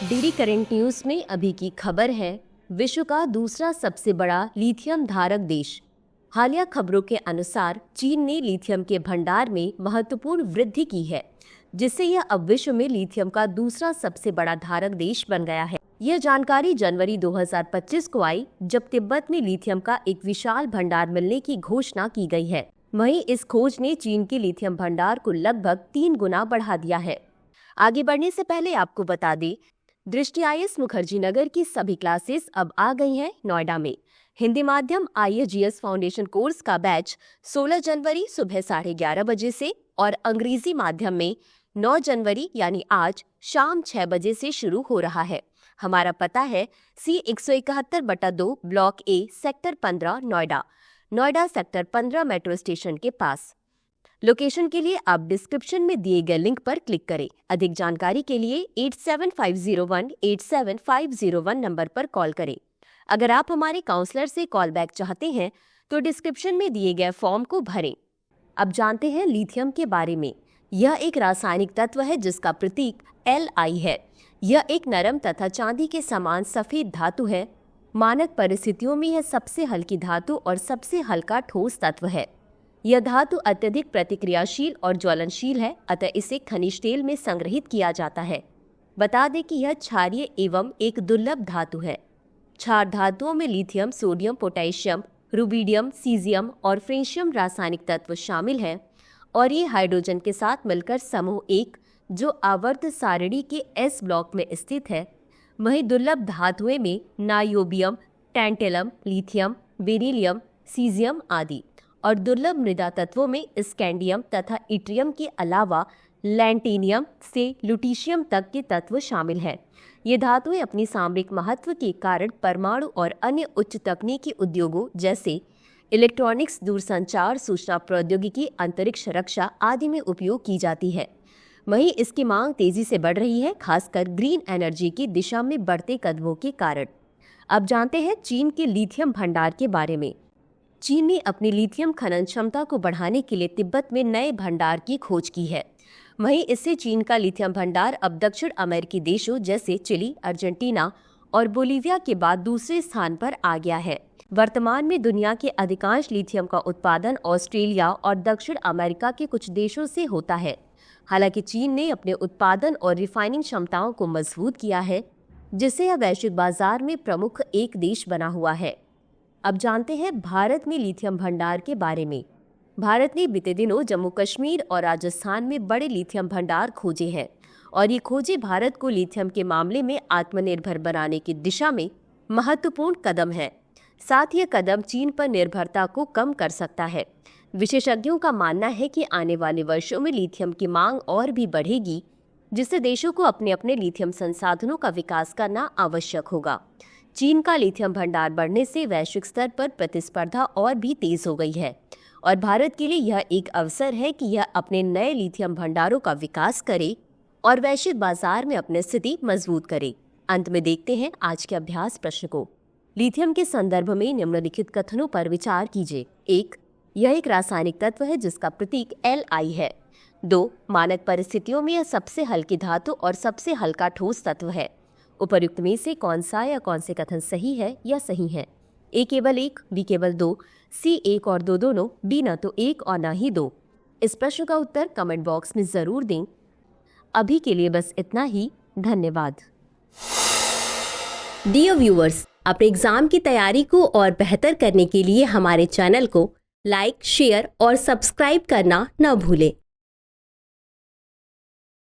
DD current news में अभी की खबर है, विश्व का दूसरा सबसे बड़ा लिथियम धारक देश। हालिया खबरों के अनुसार चीन ने लिथियम के भंडार में महत्वपूर्ण वृद्धि की है, जिससे यह अब विश्व में लिथियम का दूसरा सबसे बड़ा धारक देश बन गया है। यह जानकारी जनवरी 2025 को आई, जब तिब्बत में लिथियम का एक विशाल भंडार मिलने की घोषणा की गई है। वहीं इस खोज ने चीन के लिथियम भंडार को लगभग 3 गुना बढ़ा दिया है। आगे बढ़ने से पहले आपको बता दें, दृष्टि IAS मुखर्जी नगर की सभी क्लासेस अब आ गई हैं नोएडा में। हिंदी माध्यम IAGS फाउंडेशन कोर्स का बैच 16 जनवरी सुबह 11:30 बजे से और अंग्रेजी माध्यम में 9 जनवरी यानी आज शाम 6 बजे से शुरू हो रहा है। हमारा पता है C171/2 block A sector 15 Noida sector 15 metro station के पास। लोकेशन के लिए आप डिस्क्रिप्शन में दिए गए लिंक पर क्लिक करें। अधिक जानकारी के लिए 8750187501 नंबर पर कॉल करें। अगर आप हमारे काउंसलर से कॉल बैक चाहते हैं तो डिस्क्रिप्शन में दिए गए फॉर्म को भरें। अब जानते हैं लिथियम के बारे में। यह एक रासायनिक तत्व है जिसका प्रतीक Li है। यह एक नरम तथा चांदी के समान सफेद धातु है। मानक परिस्थितियों में यह सबसे हल्की धातु और सबसे हल्का ठोस तत्व है। यह धातु अत्यधिक प्रतिक्रियाशील और ज्वलनशील है, अतः इसे खनिज तेल में संग्रहित किया जाता है। बता दें कि यह क्षारीय एवं एक दुर्लभ धातु है। क्षार धातुओं में lithium, sodium, potassium, rubidium, caesium और फ्रेंशियम रासायनिक तत्व शामिल हैं और ये हाइड्रोजन के साथ मिलकर समूह 1 जो आवर्त सारणी के S ब्लॉक में स्थित है। वहीं दुर्लभ धातुएं में नायोबियम, टैंटेलम, लिथियम, बेरिलियम, सीजियम आदि और दुर्लभ मृदा तत्वों में स्कैंडियम तथा इट्रियम के अलावा लैंटेनियम से लुटीशियम तक के तत्व शामिल हैं। ये धातुएं अपनी सामरिक महत्व के कारण परमाणु और अन्य उच्च तकनीकी उद्योगों जैसे इलेक्ट्रॉनिक्स, दूरसंचार, सूचना प्रौद्योगिकी, अंतरिक्ष रक्षा आदि में उपयोग की जाती है। वहीं इसकी मांग तेजी से बढ़ रही है, खासकर ग्रीन एनर्जी की दिशा में बढ़ते कदमों के कारण। अब जानते हैं चीन के लिथियम भंडार के बारे में। चीन ने अपनी लिथियम खनन क्षमता को बढ़ाने के लिए तिब्बत में नए भंडार की खोज की है। वहीं इससे चीन का लिथियम भंडार अब दक्षिण अमेरिकी देशों जैसे चिली, अर्जेंटीना और बोलीविया के बाद दूसरे स्थान पर आ गया है। वर्तमान में दुनिया के अधिकांश लिथियम का उत्पादन ऑस्ट्रेलिया और दक्षिण अमेरिका के कुछ देशों से होता है। हालांकि चीन ने अपने उत्पादन और रिफाइनिंग क्षमताओं को मजबूत किया है, जिससे यह वैश्विक बाजार में प्रमुख एक देश बना हुआ है। अब जानते हैं भारत में लिथियम भंडार के बारे में। भारत ने बीते दिनों जम्मू कश्मीर और राजस्थान में बड़े लिथियम भंडार खोजे हैं और ये खोजें भारत को लिथियम के मामले में आत्मनिर्भर बनाने की दिशा में महत्वपूर्ण कदम है। साथ ही यह कदम चीन पर निर्भरता को कम कर सकता है। विशेषज्ञों का मानना है कि आने वाले वर्षों में लिथियम की मांग और भी बढ़ेगी, जिससे देशों को अपने अपने लिथियम संसाधनों का विकास करना आवश्यक होगा। चीन का लिथियम भंडार बढ़ने से वैश्विक स्तर पर प्रतिस्पर्धा और भी तेज हो गई है और भारत के लिए यह एक अवसर है कि यह अपने नए लिथियम भंडारों का विकास करे और वैश्विक बाजार में अपनी स्थिति मजबूत करे। अंत में देखते हैं आज के अभ्यास प्रश्न को। लिथियम के संदर्भ में निम्नलिखित कथनों पर विचार कीजिए। 1. यह एक रासायनिक तत्व है जिसका प्रतीक Li है। 2. मानक परिस्थितियों में यह सबसे हल्की धातु और सबसे हल्का ठोस तत्व है। उपर्युक्त में से कौन सा या कौन से कथन सही है या सही है? A केवल 1, B केवल 2, C 1 और 2 दोनों, D न तो 1 और न ही 2। इस प्रश्न का उत्तर कमेंट बॉक्स में जरूर दें। अभी के लिए बस इतना ही। धन्यवाद। डियर व्यूअर्स, अपने एग्जाम की तैयारी को और बेहतर करने के लिए हमारे चैनल को लाइक, शेयर और सब्सक्राइब करना न भूलें।